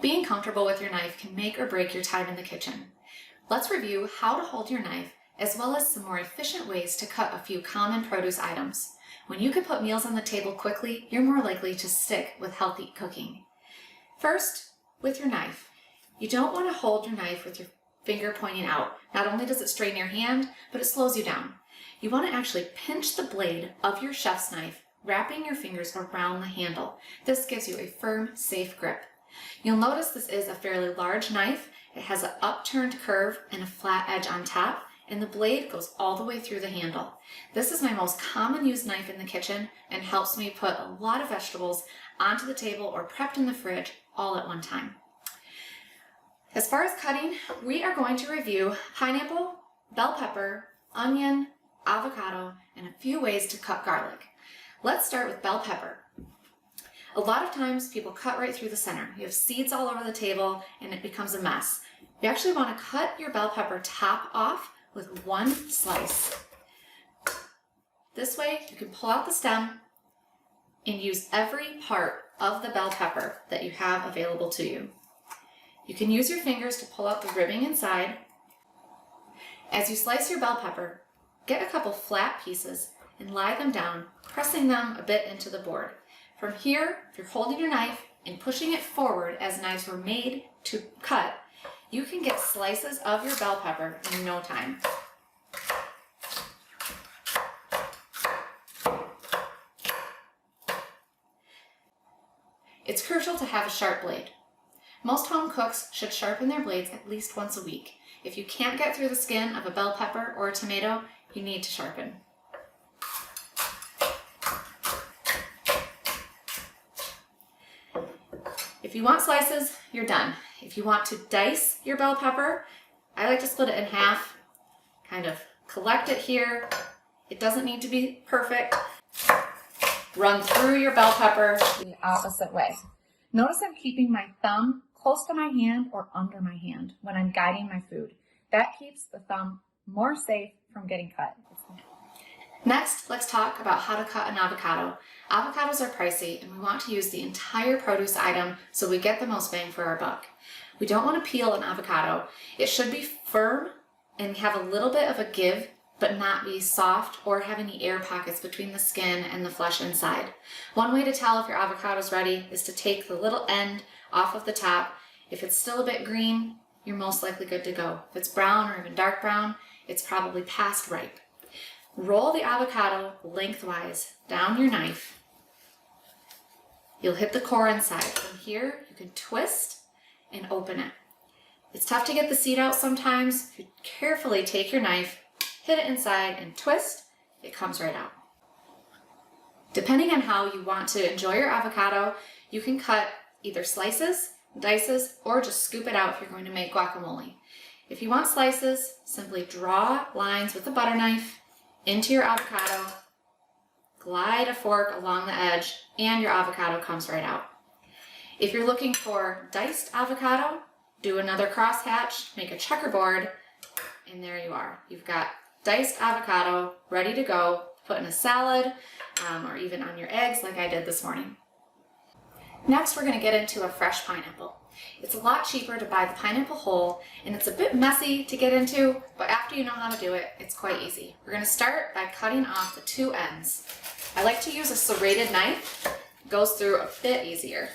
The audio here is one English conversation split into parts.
Being comfortable with your knife can make or break your time in the kitchen. Let's review how to hold your knife, as well as some more efficient ways to cut a few common produce items. When you can put meals on the table quickly, you're more likely to stick with healthy cooking. First, with your knife. You don't want to hold your knife with your finger pointing out. Not only does it strain your hand, but it slows you down. You want to actually pinch the blade of your chef's knife, wrapping your fingers around the handle. This gives you a firm, safe grip. You'll notice this is a fairly large knife. It has an upturned curve and a flat edge on top, and the blade goes all the way through the handle. This is my most common used knife in the kitchen and helps me put a lot of vegetables onto the table or prepped in the fridge all at one time. As far as cutting, we are going to review pineapple, bell pepper, onion, avocado, and a few ways to cut garlic. Let's start with bell pepper. A lot of times people cut right through the center. You have seeds all over the table and it becomes a mess. You actually want to cut your bell pepper top off with one slice. This way you can pull out the stem and use every part of the bell pepper that you have available to you. You can use your fingers to pull out the ribbing inside. As you slice your bell pepper, get a couple flat pieces and lie them down, pressing them a bit into the board. From here, if you're holding your knife and pushing it forward as knives were made to cut, you can get slices of your bell pepper in no time. It's crucial to have a sharp blade. Most home cooks should sharpen their blades at least once a week. If you can't get through the skin of a bell pepper or a tomato, you need to sharpen. If you want slices, you're done. If you want to dice your bell pepper, I like to split it in half, kind of collect it here. It doesn't need to be perfect. Run through your bell pepper the opposite way. Notice I'm keeping my thumb close to my hand or under my hand when I'm guiding my food. That keeps the thumb more safe from getting cut. Next, let's talk about how to cut an avocado. Avocados are pricey and we want to use the entire produce item so we get the most bang for our buck. We don't want to peel an avocado. It should be firm and have a little bit of a give, but not be soft or have any air pockets between the skin and the flesh inside. One way to tell if your avocado is ready is to take the little end off of the top. If it's still a bit green, you're most likely good to go. If it's brown or even dark brown, it's probably past ripe. Roll the avocado lengthwise down your knife. You'll hit the core inside. From here, you can twist and open it. It's tough to get the seed out sometimes. If you carefully take your knife, hit it inside and twist, it comes right out. Depending on how you want to enjoy your avocado, you can cut either slices, dices, or just scoop it out if you're going to make guacamole. If you want slices, simply draw lines with a butter knife into your avocado, glide a fork along the edge, and your avocado comes right out. If you're looking for diced avocado, do another crosshatch, make a checkerboard, and there you are. You've got diced avocado ready to go, put in a salad, or even on your eggs like I did this morning. Next, we're going to get into a fresh pineapple. It's a lot cheaper to buy the pineapple whole, and it's a bit messy to get into, but after you know how to do it, it's quite easy. We're going to start by cutting off the two ends. I like to use a serrated knife. It goes through a bit easier.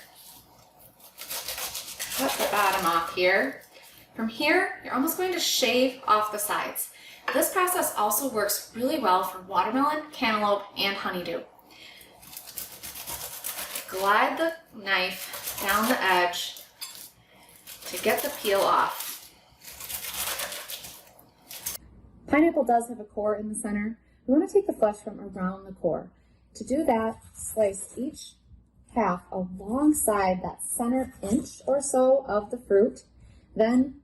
Cut the bottom off here. From here, you're almost going to shave off the sides. This process also works really well for watermelon, cantaloupe, and honeydew. Glide the knife down the edge to get the peel off. Pineapple does have a core in the center. We want to take the flesh from around the core. To do that, slice each half alongside that center inch or so of the fruit. Then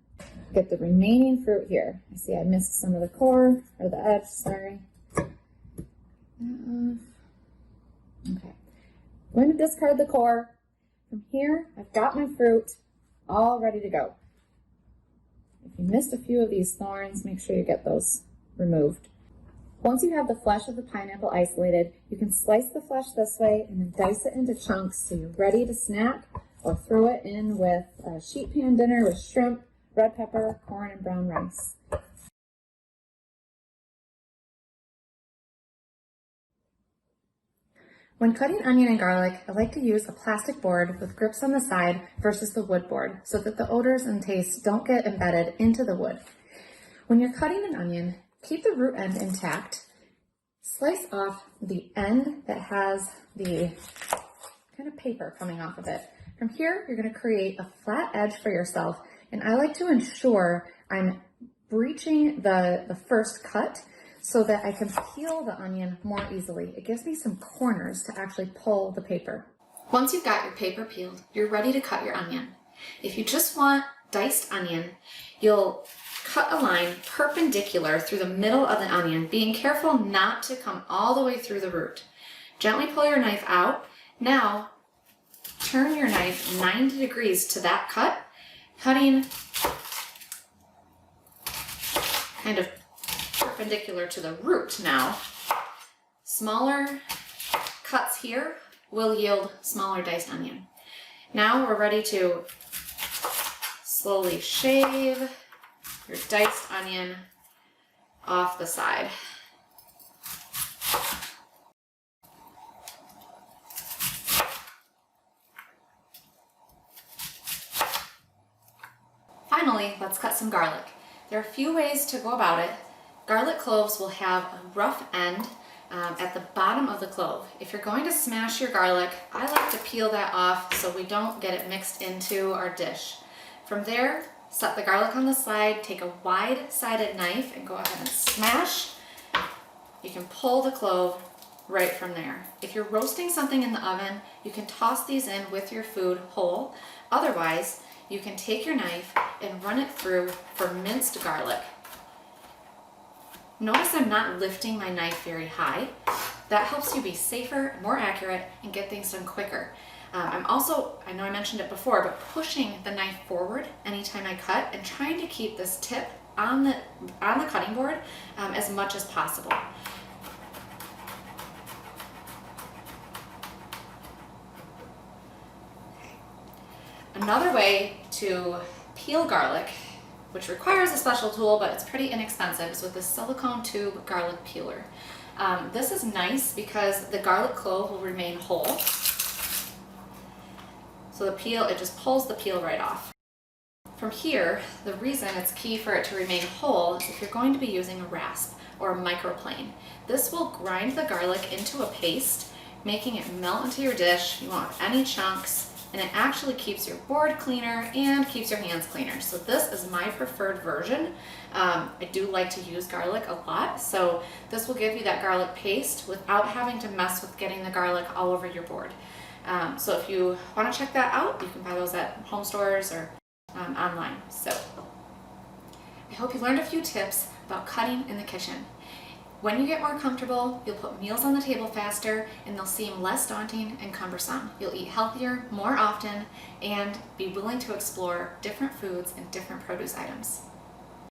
get the remaining fruit here. I see I missed some of the core, or the edge, sorry. Okay. I'm going to discard the core. From here, I've got my fruit all ready to go. If you missed a few of these thorns, make sure you get those removed. Once you have the flesh of the pineapple isolated, you can slice the flesh this way and then dice it into chunks so you're ready to snack or throw it in with a sheet pan dinner with shrimp, red pepper, corn, and brown rice. When cutting onion and garlic, I like to use a plastic board with grips on the side versus the wood board so that the odors and tastes don't get embedded into the wood. When you're cutting an onion, keep the root end intact. Slice off the end that has the kind of paper coming off of it. From here, you're going to create a flat edge for yourself, and I like to ensure I'm breaching the first cut so that I can peel the onion more easily. It gives me some corners to actually pull the paper. Once you've got your paper peeled, you're ready to cut your onion. If you just want diced onion, you'll cut a line perpendicular through the middle of the onion, being careful not to come all the way through the root. Gently pull your knife out. Now, turn your knife 90 degrees to that cut, cutting kind of perpendicular to the root now. Smaller cuts here will yield smaller diced onion. Now we're ready to slowly shave your diced onion off the side. Finally, let's cut some garlic. There are a few ways to go about it. Garlic cloves will have a rough end at the bottom of the clove. If you're going to smash your garlic, I like to peel that off so we don't get it mixed into our dish. From there, set the garlic on the side, take a wide-sided knife and go ahead and smash. You can pull the clove right from there. If you're roasting something in the oven, you can toss these in with your food whole. Otherwise, you can take your knife and run it through for minced garlic. Notice I'm not lifting my knife very high. That helps you be safer, more accurate, and get things done quicker. I'm also, I know I mentioned it before, but pushing the knife forward anytime I cut and trying to keep this tip on the cutting board as much as possible. Okay. Another way to peel garlic, which requires a special tool, but it's pretty inexpensive, is with this silicone tube garlic peeler. This is nice because the garlic clove will remain whole. So the peel, it just pulls the peel right off. From here, the reason it's key for it to remain whole is if you're going to be using a rasp or a microplane. This will grind the garlic into a paste, making it melt into your dish. You won't have any chunks, and it actually keeps your board cleaner and keeps your hands cleaner. So this is my preferred version. I do like to use garlic a lot, so this will give you that garlic paste without having to mess with getting the garlic all over your board. So if you want to check that out, you can buy those at home stores or online. So I hope you learned a few tips about cutting in the kitchen. When you get more comfortable, you'll put meals on the table faster and they'll seem less daunting and cumbersome. You'll eat healthier more often and be willing to explore different foods and different produce items.